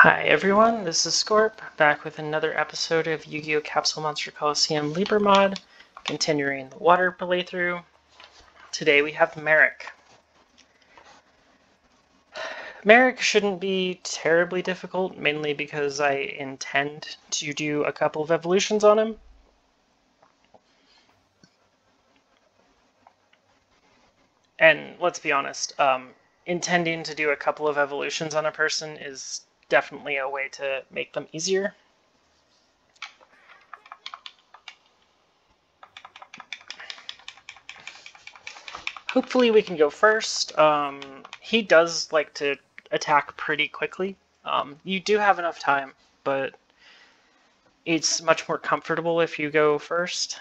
Hi everyone, this is Scorp, back with another episode of Yu-Gi-Oh! Capsule Monster Coliseum Libra mod, continuing the water playthrough. Today we have Marik. Marik shouldn't be terribly difficult, mainly because I intend to do a couple of evolutions on him. And let's be honest, intending to do a couple of evolutions on a person is definitely a way to make them easier. Hopefully we can go first. He does like to attack pretty quickly. You do have enough time, but it's much more comfortable if you go first.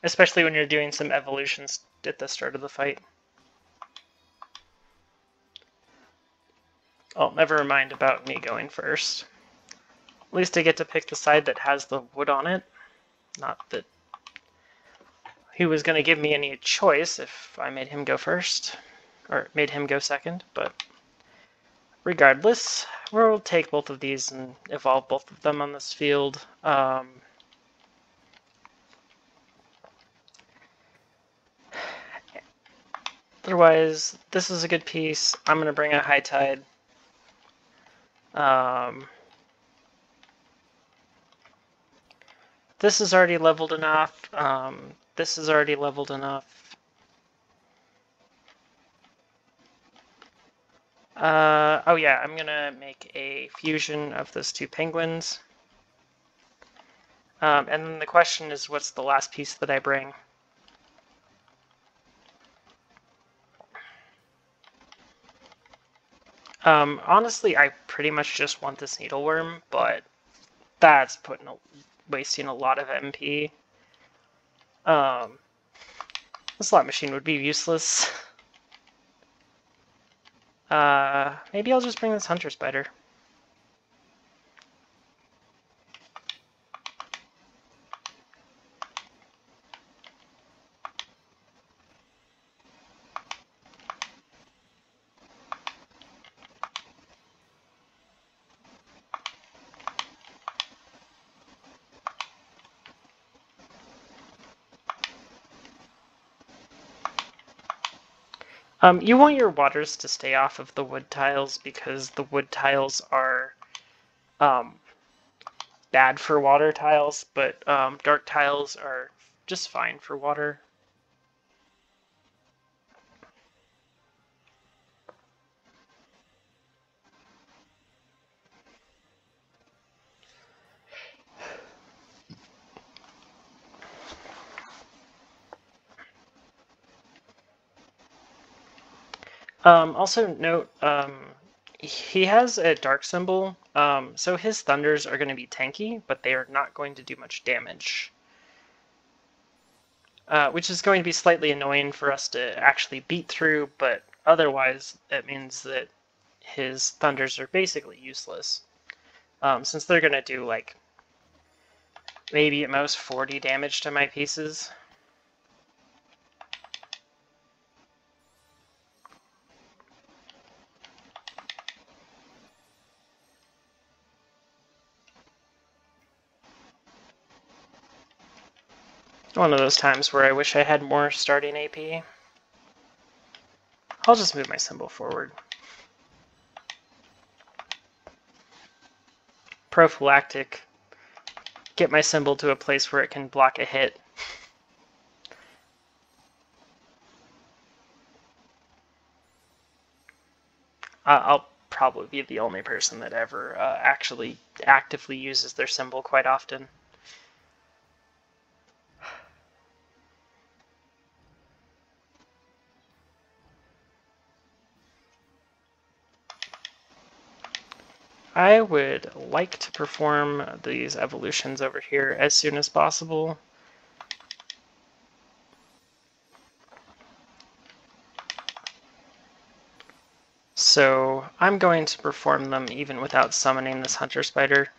Especially when you're doing some evolutions at the start of the fight. Oh, never mind about me going first. At least I get to pick the side that has the wood on it. Not that he was going to give me any choice if I made him go first, or made him go second, but regardless, we'll take both of these and evolve both of them on this field. Otherwise, this is a good piece. I'm going to bring a High Tide. This is already leveled enough. This is already leveled enough. Oh yeah, I'm gonna make a fusion of those two penguins. And then the question is, what's the last piece that I bring? Honestly, I pretty much just want this needleworm, but that's wasting a lot of MP. The slot machine would be useless. Maybe I'll just bring this hunter spider. You want your waters to stay off of the wood tiles because the wood tiles are bad for water tiles, but dark tiles are just fine for water. Also note, he has a dark symbol, so his thunders are going to be tanky, but they are not going to do much damage. Which is going to be slightly annoying for us to actually beat through, but otherwise it means that his thunders are basically useless. Since they're going to do like maybe at most 40 damage to my pieces. One of those times where I wish I had more starting AP. I'll just move my symbol forward. Prophylactic. Get my symbol to a place where it can block a hit. I'll probably be the only person that ever actually actively uses their symbol quite often. I would like to perform these evolutions over here as soon as possible. So I'm going to perform them even without summoning this hunter spider.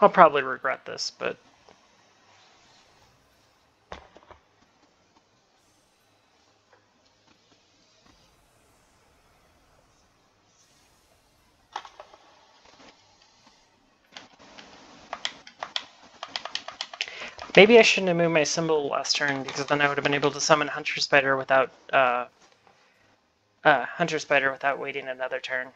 I'll probably regret this, but maybe I shouldn't have moved my symbol last turn, because then I would have been able to summon Hunter Spider without waiting another turn.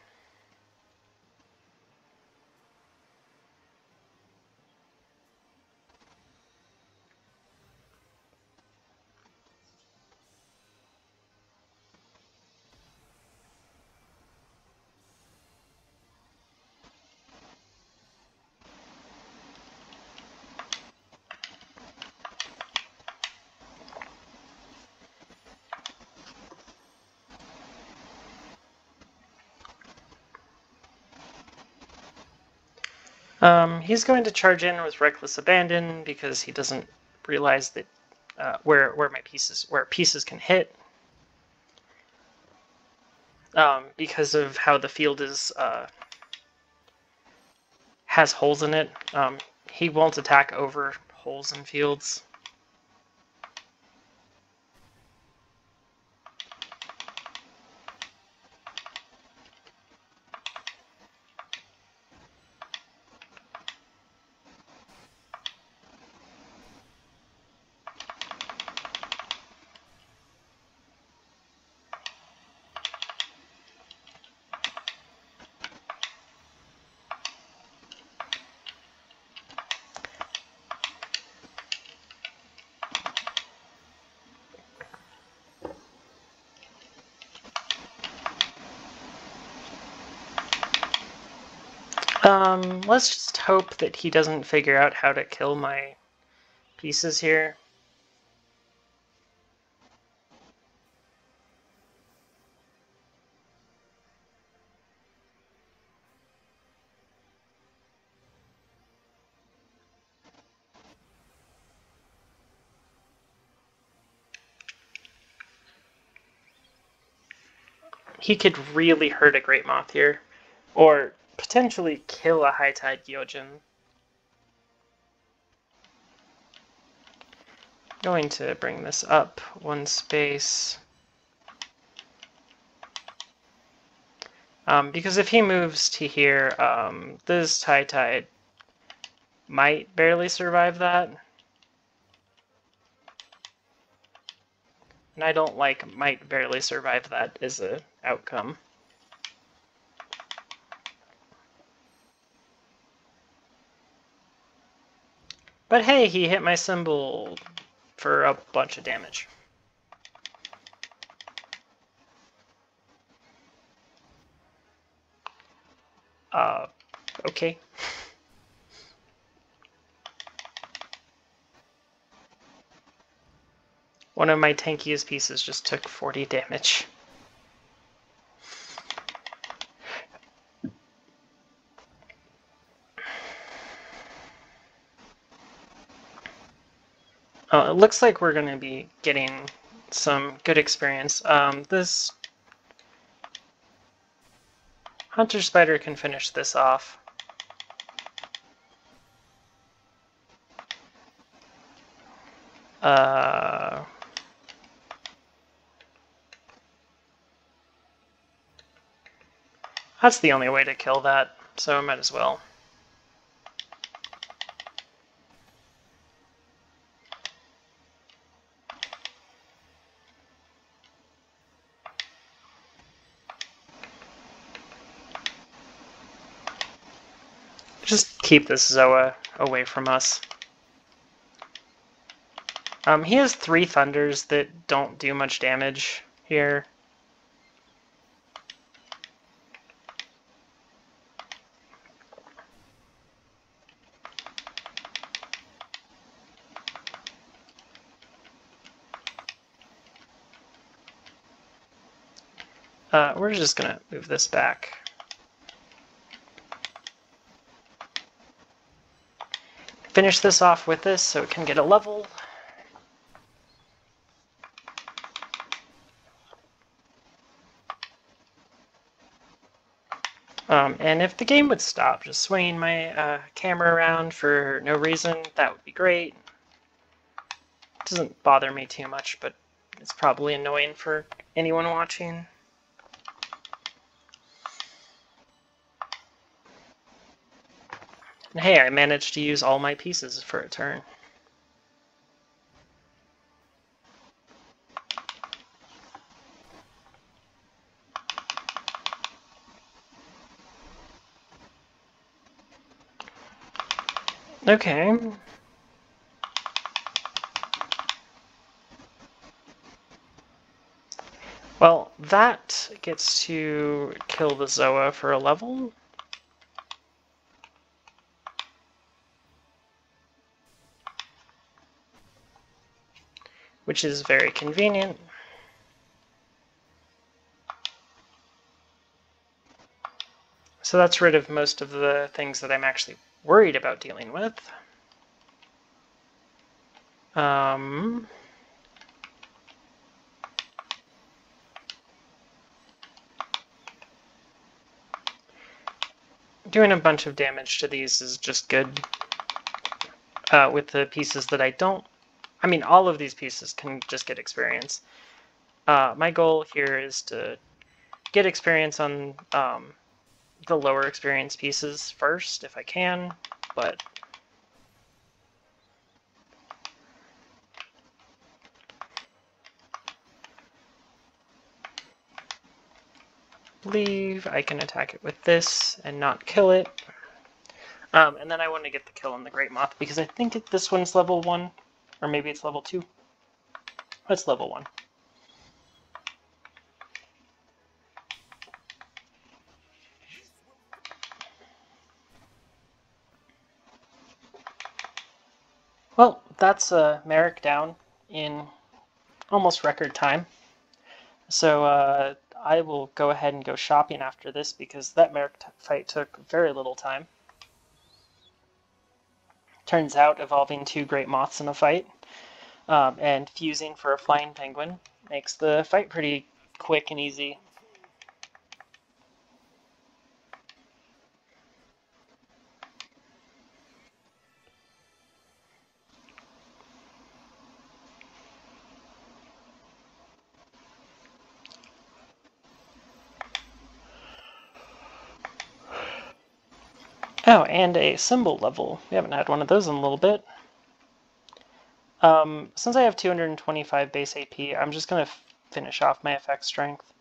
He's going to charge in with Reckless Abandon because he doesn't realize that where pieces can hit, because of how the field is has holes in it. He won't attack over holes in fields. Let's just hope that he doesn't figure out how to kill my pieces here. He could really hurt a Great Moth here, or potentially kill a High Tide Gyojin. Going to bring this up one space. Because if he moves to here, this High Tide might barely survive that. And I don't like might barely survive that as an outcome. But hey, he hit my symbol for a bunch of damage. Okay. One of my tankiest pieces just took 40 damage. Oh, it looks like we're going to be getting some good experience. This Hunter Spider can finish this off. That's the only way to kill that, so I might as well. Just keep this Zoa away from us. He has 3 Thunders that don't do much damage here. We're just gonna move this back. Finish this off with this so it can get a level. And if the game would stop just swinging my camera around for no reason, that would be great. It doesn't bother me too much, but it's probably annoying for anyone watching. And hey, I managed to use all my pieces for a turn. Okay. Well, that gets to kill the Zoa for a level. Which is very convenient. So that's rid of most of the things that I'm actually worried about dealing with. Doing a bunch of damage to these is just good. With the pieces that I don't... I mean, all of these pieces can just get experience. My goal here is to get experience on the lower experience pieces first, if I can, but... I believe I can attack it with this and not kill it. And then I want to get the kill on the Great Moth, because I think this one's level 1, or maybe it's level 2. It's level 1. Well, that's Marik down in almost record time. So I will go ahead and go shopping after this, because that Marik fight took very little time. Turns out evolving 2 Great Moths in a fight and fusing for a Flying Penguin makes the fight pretty quick and easy. Oh, and a symbol level. We haven't had one of those in a little bit. Since I have 225 base AP, I'm just going to finish off my effect strength.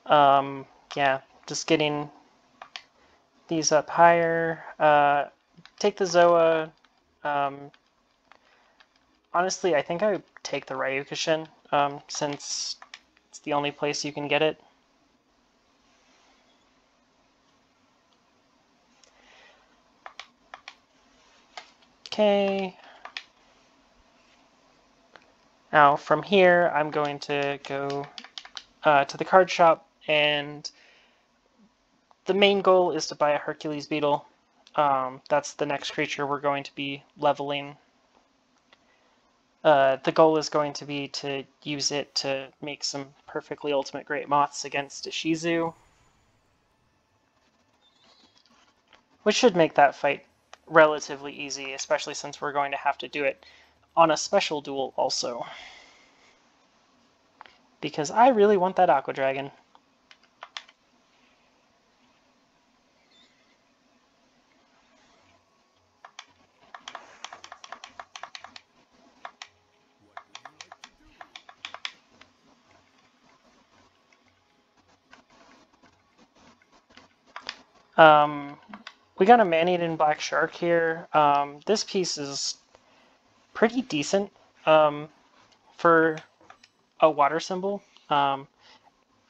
Yeah, just getting these up higher. Take the Zoa. Honestly, I think I would take the Ryukushin, since it's the only place you can get it. Okay. Now from here, I'm going to go to the card shop, and the main goal is to buy a Hercules Beetle. That's the next creature we're going to be leveling. The goal is going to be to use it to make some perfectly ultimate Great Moths against Ishizu, which should make that fight relatively easy, especially since we're going to have to do it on a special duel also. Because I really want that Aqua Dragon. We got a Man-Eating Black Shark here. This piece is pretty decent for a water symbol.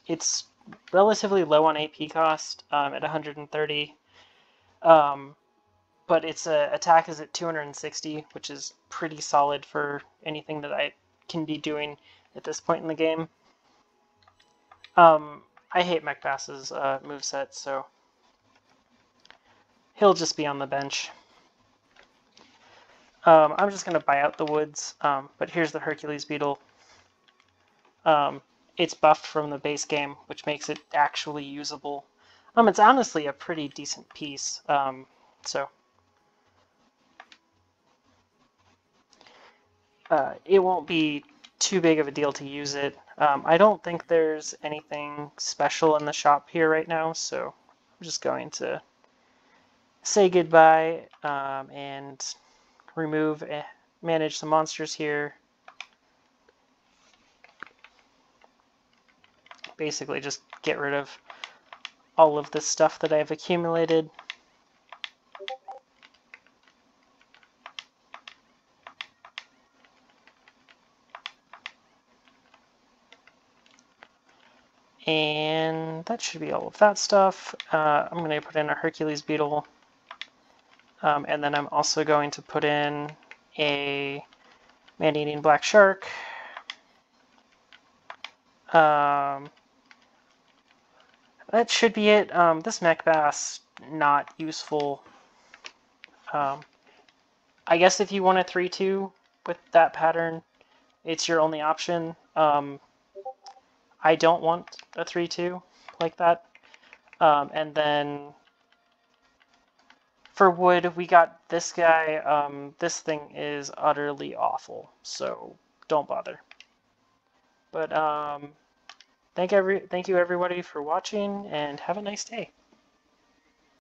It's relatively low on AP cost at 130, but its attack is at 260, which is pretty solid for anything that I can be doing at this point in the game. I hate Mechbass's moveset, so he'll just be on the bench. I'm just going to buy out the woods, but here's the Hercules Beetle. it's buffed from the base game, which makes it actually usable. It's honestly a pretty decent piece. So it won't be too big of a deal to use it. I don't think there's anything special in the shop here right now, so I'm just going to say goodbye and manage some monsters here. Basically just get rid of all of this stuff that I've accumulated. And that should be all of that stuff. I'm going to put in a Hercules beetle. And then I'm also going to put in a man-eating black shark. That should be it. This mech bass, not useful. I guess if you want a 3-2 with that pattern, it's your only option. I don't want a 3-2 like that. And then for wood, we got this guy. This thing is utterly awful, so don't bother. But thank you everybody for watching, and have a nice day.